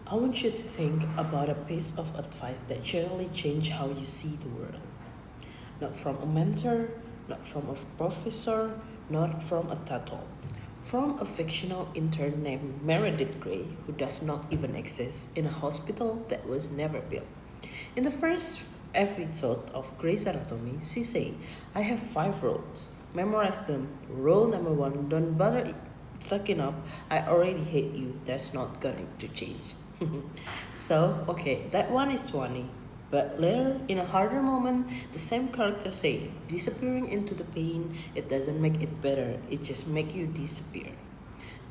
I want you to think about a piece of advice that generally changed how you see the world. Not from a mentor, not from a professor, not from a title. From a fictional intern named Meredith Grey, who does not even exist, in a hospital that was never built. In the first episode of Grey's Anatomy, she say, I have 5 rules. Memorize them. Rule number 1, don't bother sucking up. I already hate you. That's not going to change. So, okay, that one is funny. But later, in a harder moment, the same character say, disappearing into the pain, it doesn't make it better, it just make you disappear.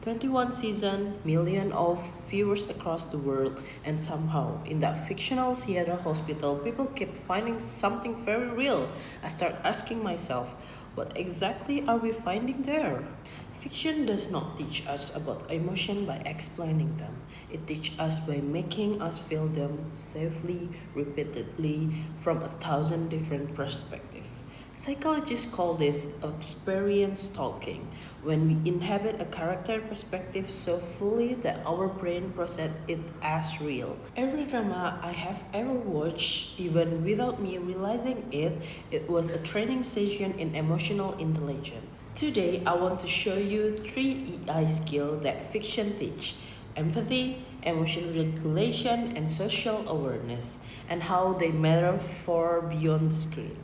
21 season, million of viewers across the world, and somehow, in that fictional Seattle hospital, people keep finding something very real. I start asking myself, what exactly are we finding there? Fiction does not teach us about emotion by explaining them. It teaches us by making us feel them safely, repeatedly, from 1,000 different perspectives. Psychologists call this experience talking, when we inhabit a character perspective so fully that our brain processes it as real. Every drama I have ever watched, even without me realizing it, it was a training session in emotional intelligence. Today, I want to show you 3 EI skills that fiction teach: empathy, emotion regulation, and social awareness, and how they matter far beyond the screen.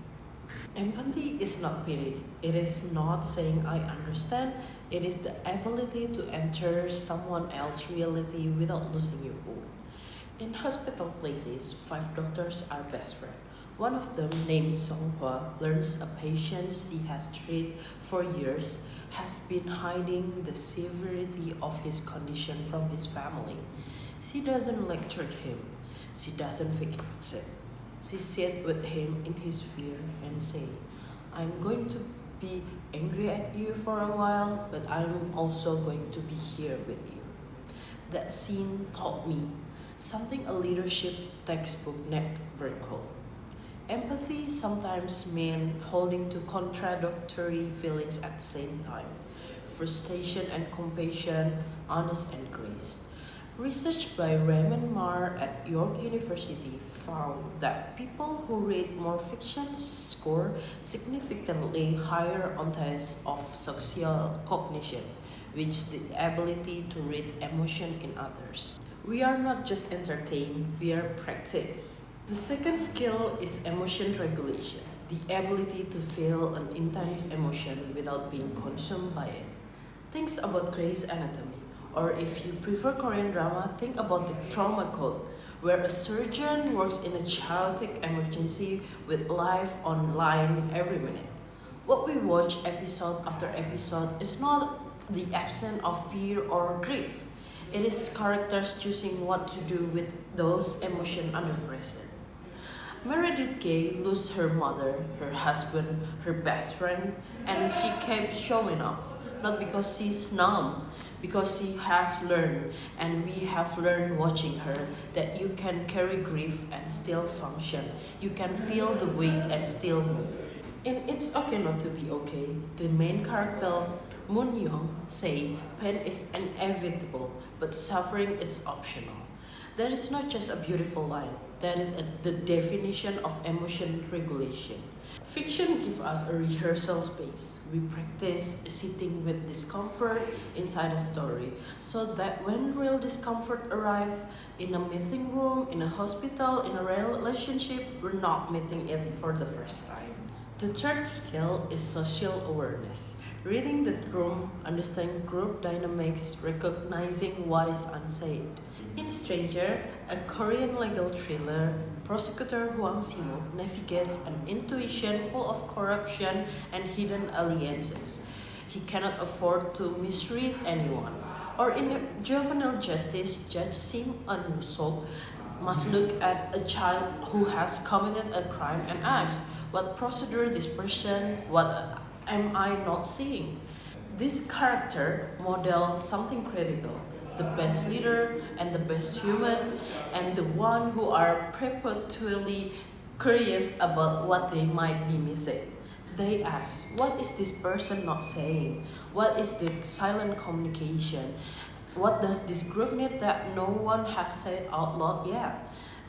Empathy is not pity. It is not saying I understand. It is the ability to enter someone else's reality without losing your own. In hospital playlists, 5 doctors are best friends. One of them, named Song Hua, learns a patient she has treated for years has been hiding the severity of his condition from his family. She doesn't lecture him. She doesn't fix it. She sat with him in his fear and say, I'm going to be angry at you for a while, but I'm also going to be here with you. That scene taught me something a leadership textbook never could. Empathy sometimes means holding two contradictory feelings at the same time: frustration and compassion, honest and grace. Research by Raymond Marr at York University found that people who read more fiction score significantly higher on tests of social cognition, which is the ability to read emotion in others. We are not just entertained, we are practiced. The second skill is emotion regulation, the ability to feel an intense emotion without being consumed by it. Think about Grey's Anatomy, or if you prefer Korean drama, think about the trauma code, where a surgeon works in a chaotic emergency with life on line every minute. What we watch episode after episode is not the absence of fear or grief. It is characters choosing what to do with those emotions under pressure. Meredith Gay lost her mother, her husband, her best friend, and she kept showing up. Not because she's numb, because she has learned, and we have learned watching her, that you can carry grief and still function. You can feel the weight and still move. In It's Okay Not to Be Okay, the main character, Moon Young, say pain is inevitable, but suffering is optional. That is not just a beautiful line, that is the definition of emotion regulation. Fiction gives us a rehearsal space. We practice sitting with discomfort inside a story so that when real discomfort arrives in a meeting room, in a hospital, in a relationship, we're not meeting it for the first time. The third skill is social awareness. Reading the room, understanding group dynamics, recognizing what is unsaid. In Stranger, a Korean legal thriller, prosecutor Huang Simo navigates an intuition full of corruption and hidden alliances. He cannot afford to misread anyone. Or in juvenile justice, Judge Sim Eun-sok must look at a child who has committed a crime and ask, what procedure this person, what am I not seeing? This character models something critical: the best leader and the best human, and the one who are perpetually curious about what they might be missing. They ask, what is this person not saying? What is the silent communication? What does this group need that no one has said out loud yet?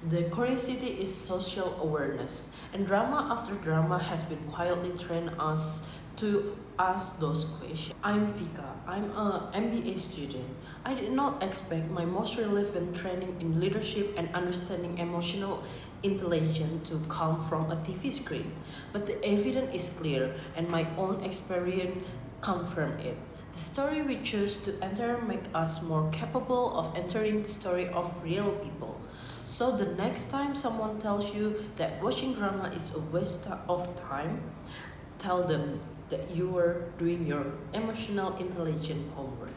The curiosity is social awareness, and drama after drama has been quietly trained us to ask those questions. I'm Vika, I'm a MBA student. I did not expect my most relevant training in leadership and understanding emotional intelligence to come from a TV screen, but the evidence is clear, and my own experience confirm it. The story we choose to enter make us more capable of entering the story of real people. So the next time someone tells you that watching drama is a waste of time, tell them that you are doing your emotional intelligence homework.